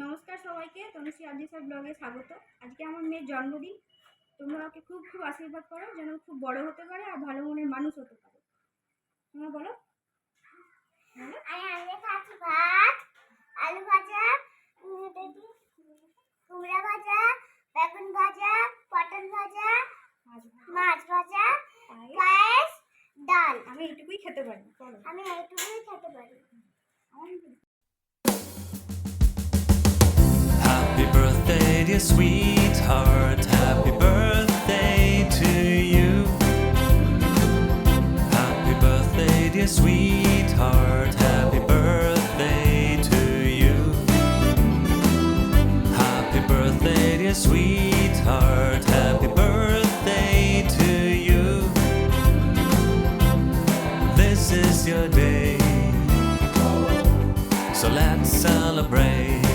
নমস্কার সবাইকে, তনুশ্রী আদিসা ব্লগে স্বাগত। আজকে আমার মেয়ের জন্মদিন। তোমরা ওকে খুব খুব আশীর্বাদ করো যেন খুব বড় হতে পারে আর ভালো মনের মানুষ হতে পারে। তোমরা বলো। আমি খাচ্ছি ভাত, আলু ভাজা, কুমড়া ভাজা, বেগুন ভাজা, পটল ভাজা, মাছ ভাজা, পায়েস, ডাল। আমি এইটুকুই খেতে পারি। আমি এইটুকুই খেতে পারি। Happy birthday, dear sweetheart. Happy birthday to you. Happy birthday, dear sweetheart. Happy birthday to you. Happy birthday, dear sweetheart. Happy birthday to you. This is your day, so let's celebrate.